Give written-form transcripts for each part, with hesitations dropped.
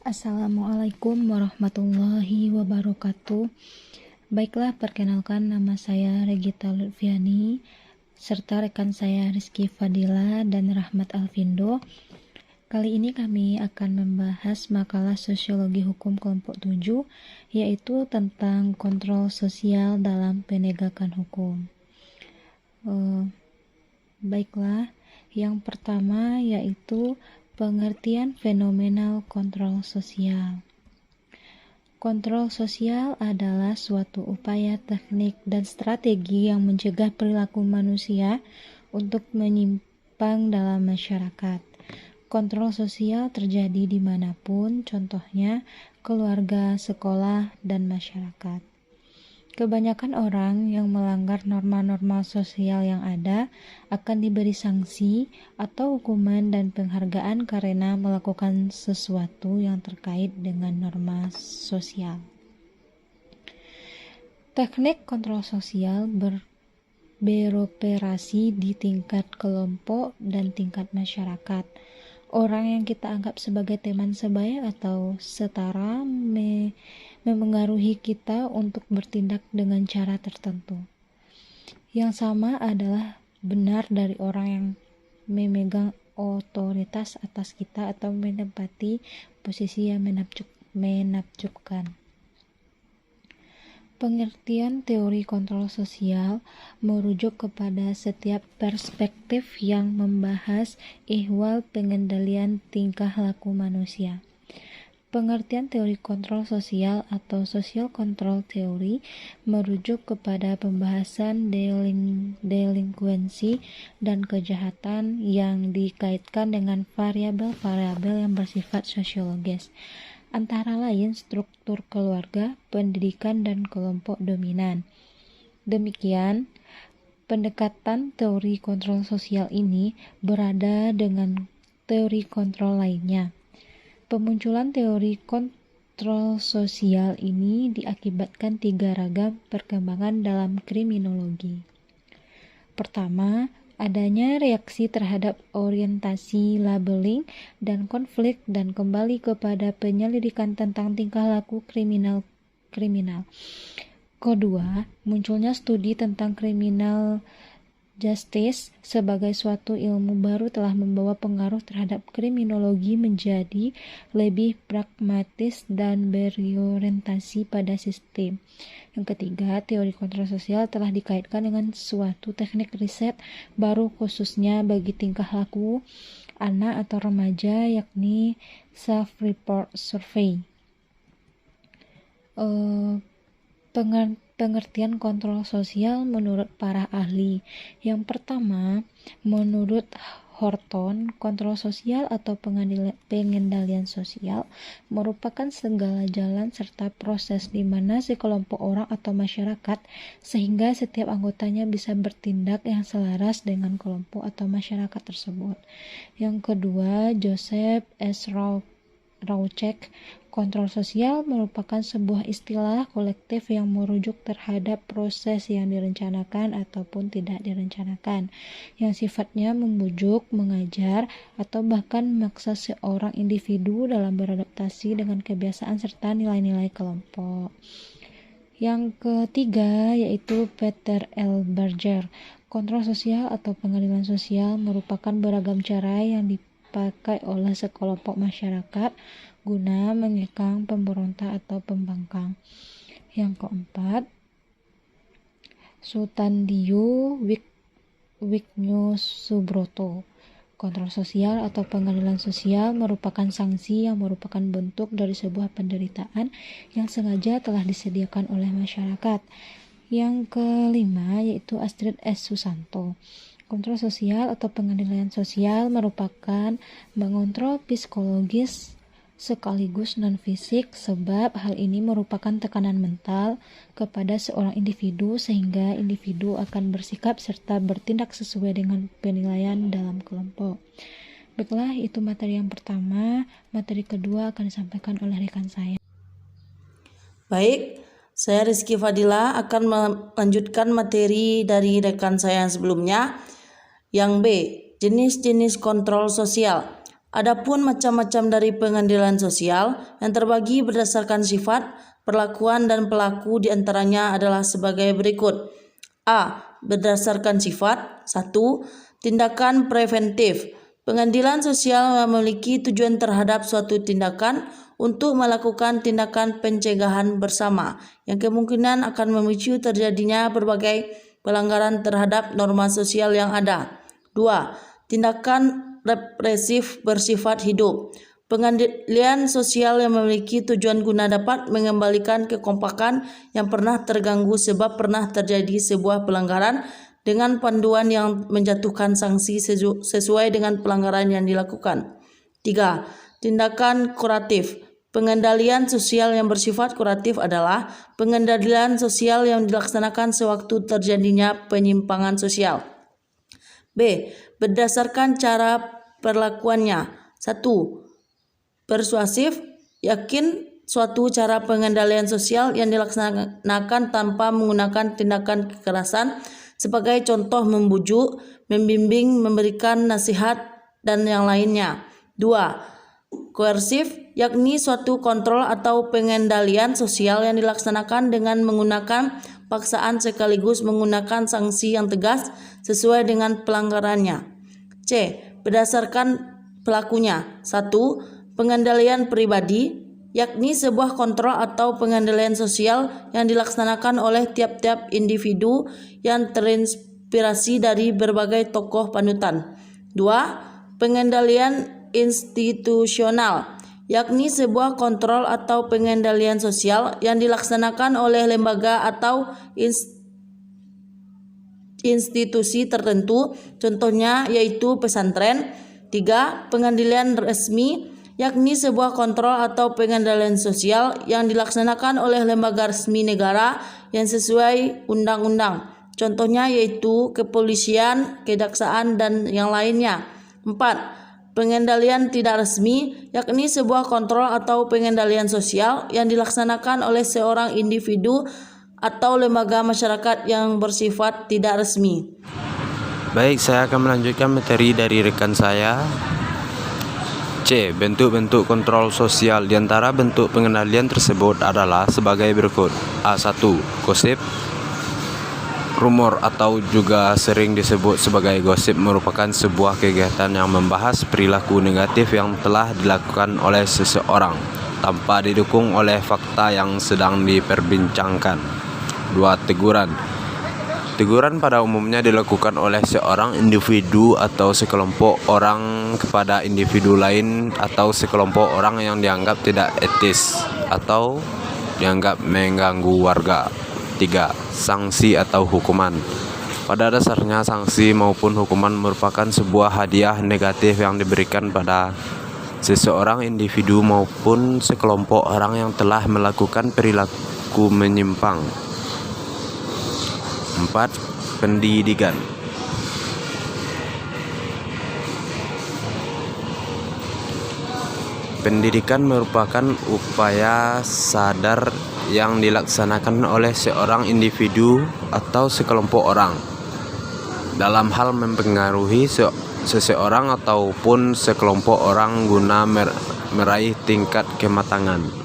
Assalamualaikum warahmatullahi wabarakatuh. Baiklah, perkenalkan nama saya Regita Lutfiani serta rekan saya Rizky Fadila dan Rahmat Alfindo. Kali ini kami akan membahas makalah Sosiologi Hukum kelompok 7, yaitu tentang kontrol sosial dalam penegakan hukum. Baiklah, yang pertama yaitu pengertian fenomenal kontrol sosial. Kontrol sosial adalah suatu upaya teknik dan strategi yang mencegah perilaku manusia untuk menyimpang dalam masyarakat. Kontrol sosial terjadi dimanapun, contohnya keluarga, sekolah, dan masyarakat. Kebanyakan orang yang melanggar norma-norma sosial yang ada akan diberi sanksi atau hukuman dan penghargaan karena melakukan sesuatu yang terkait dengan norma sosial. Teknik kontrol sosial beroperasi di tingkat kelompok dan tingkat masyarakat. Orang yang kita anggap sebagai teman sebaya atau setara memengaruhi kita untuk bertindak dengan cara tertentu. Yang sama adalah benar dari orang yang memegang otoritas atas kita atau menempati posisi yang menakjubkan. Pengertian teori kontrol sosial merujuk kepada setiap perspektif yang membahas ihwal pengendalian tingkah laku manusia. Pengertian teori kontrol sosial atau social control theory merujuk kepada pembahasan delinkuensi dan kejahatan yang dikaitkan dengan variabel-variabel yang bersifat sosiologis, antara lain struktur keluarga, pendidikan, dan kelompok dominan. Demikian, pendekatan teori kontrol sosial ini berada dengan teori kontrol lainnya. Pemunculan teori kontrol sosial ini diakibatkan tiga ragam perkembangan dalam kriminologi. Pertama, adanya reaksi terhadap orientasi labeling dan konflik dan kembali kepada penyelidikan tentang tingkah laku kriminal. Kedua, munculnya studi tentang criminal justice sebagai suatu ilmu baru telah membawa pengaruh terhadap kriminologi menjadi lebih pragmatis dan berorientasi pada sistem. Yang ketiga, teori kontrol sosial telah dikaitkan dengan suatu teknik riset baru khususnya bagi tingkah laku anak atau remaja, yakni self-report survey. Pengertian kontrol sosial menurut para ahli. Yang pertama, menurut Horton, kontrol sosial atau pengendalian sosial merupakan segala jalan serta proses di mana sekelompok orang atau masyarakat sehingga setiap anggotanya bisa bertindak yang selaras dengan kelompok atau masyarakat tersebut. Yang kedua, Joseph S. Raucek, kontrol sosial merupakan sebuah istilah kolektif yang merujuk terhadap proses yang direncanakan ataupun tidak direncanakan, yang sifatnya membujuk, mengajar, atau bahkan memaksa seorang individu dalam beradaptasi dengan kebiasaan serta nilai-nilai kelompok. Yang ketiga yaitu Peter L. Berger, kontrol sosial atau pengadilan sosial merupakan beragam cara yang dipakai oleh sekelompok masyarakat guna mengekang pemberontak atau pembangkang. Yang keempat, Sutandio Wignio Subroto, kontrol sosial atau pengadilan sosial merupakan sanksi yang merupakan bentuk dari sebuah penderitaan yang sengaja telah disediakan oleh masyarakat. Yang kelima yaitu Astrid S. Susanto, kontrol sosial atau pengadilan sosial merupakan mengontrol psikologis sekaligus non-fisik, sebab hal ini merupakan tekanan mental kepada seorang individu sehingga individu akan bersikap serta bertindak sesuai dengan penilaian dalam kelompok. Baiklah, itu materi yang pertama. Materi kedua akan disampaikan oleh rekan saya. Baik, saya Rizky Fadila akan melanjutkan materi dari rekan saya yang sebelumnya. Yang B, jenis-jenis kontrol sosial. Adapun macam-macam dari pengendalian sosial yang terbagi berdasarkan sifat, perlakuan, dan pelaku diantaranya adalah sebagai berikut. A. Berdasarkan sifat. 1. Tindakan preventif. Pengendalian sosial memiliki tujuan terhadap suatu tindakan untuk melakukan tindakan pencegahan bersama yang kemungkinan akan memicu terjadinya berbagai pelanggaran terhadap norma sosial yang ada. 2. Tindakan represif bersifat hidup. Pengendalian sosial yang memiliki tujuan guna dapat mengembalikan kekompakan yang pernah terganggu sebab pernah terjadi sebuah pelanggaran dengan panduan yang menjatuhkan sanksi sesuai dengan pelanggaran yang dilakukan. 3. Tindakan kuratif. Pengendalian sosial yang bersifat kuratif adalah pengendalian sosial yang dilaksanakan sewaktu terjadinya penyimpangan sosial. B. Berdasarkan cara perlakuannya. 1. Persuasif, yakin suatu cara pengendalian sosial yang dilaksanakan tanpa menggunakan tindakan kekerasan, sebagai contoh membujuk, membimbing, memberikan nasihat, dan yang lainnya. 2. Koersif, yakni suatu kontrol atau pengendalian sosial yang dilaksanakan dengan menggunakan paksaan sekaligus menggunakan sanksi yang tegas sesuai dengan pelanggarannya. C. Berdasarkan pelakunya. 1. Pengendalian pribadi, yakni sebuah kontrol atau pengendalian sosial yang dilaksanakan oleh tiap-tiap individu yang terinspirasi dari berbagai tokoh panutan. 2. Pengendalian institusional, yakni sebuah kontrol atau pengendalian sosial yang dilaksanakan oleh lembaga atau institusi tertentu, contohnya yaitu pesantren. 3. Pengendalian resmi, yakni sebuah kontrol atau pengendalian sosial yang dilaksanakan oleh lembaga resmi negara yang sesuai undang-undang, contohnya yaitu kepolisian, kejaksaan, dan yang lainnya. 4. Pengendalian tidak resmi, yakni sebuah kontrol atau pengendalian sosial yang dilaksanakan oleh seorang individu atau lembaga masyarakat yang bersifat tidak resmi. Baik, saya akan melanjutkan materi dari rekan saya. C. Bentuk-bentuk kontrol sosial. Di antara bentuk pengendalian tersebut adalah sebagai berikut. A1. Gosip. Rumor atau juga sering disebut sebagai gosip merupakan sebuah kegiatan yang membahas perilaku negatif yang telah dilakukan oleh seseorang tanpa didukung oleh fakta yang sedang diperbincangkan. 2. Teguran. Teguran pada umumnya dilakukan oleh seorang individu atau sekelompok orang kepada individu lain atau sekelompok orang yang dianggap tidak etis atau dianggap mengganggu warga. 3. Sanksi atau hukuman. Pada dasarnya sanksi maupun hukuman merupakan sebuah hadiah negatif yang diberikan pada seseorang individu maupun sekelompok orang yang telah melakukan perilaku menyimpang. 4. Pendidikan. Pendidikan merupakan upaya sadar yang dilaksanakan oleh seorang individu atau sekelompok orang dalam hal mempengaruhi seseorang ataupun sekelompok orang guna meraih tingkat kematangan.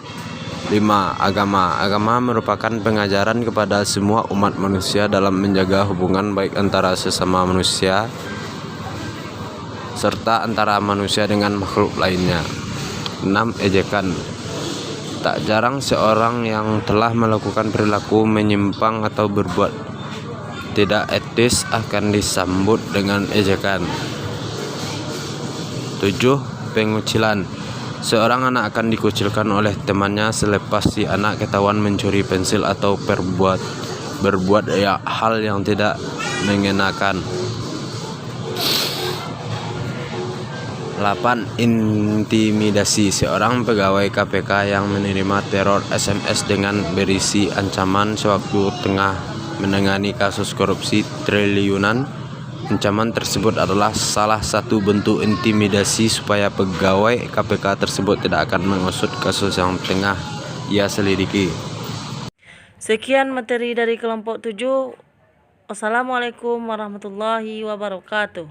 5. Agama. Agama merupakan pengajaran kepada semua umat manusia dalam menjaga hubungan baik antara sesama manusia serta antara manusia dengan makhluk lainnya. 6. Ejekan. Tak jarang seorang yang telah melakukan perilaku menyimpang atau berbuat tidak etis akan disambut dengan ejekan. 7. Pengucilan. Seorang anak akan dikucilkan oleh temannya selepas si anak ketahuan mencuri pensil atau berbuat hal yang tidak mengenakan. 8. Intimidasi. Seorang pegawai KPK yang menerima teror SMS dengan berisi ancaman sewaktu tengah menangani kasus korupsi triliunan. Ancaman tersebut adalah salah satu bentuk intimidasi supaya pegawai KPK tersebut tidak akan mengusut kasus yang tengah ia selidiki. Sekian materi dari kelompok 7. Wassalamualaikum warahmatullahi wabarakatuh.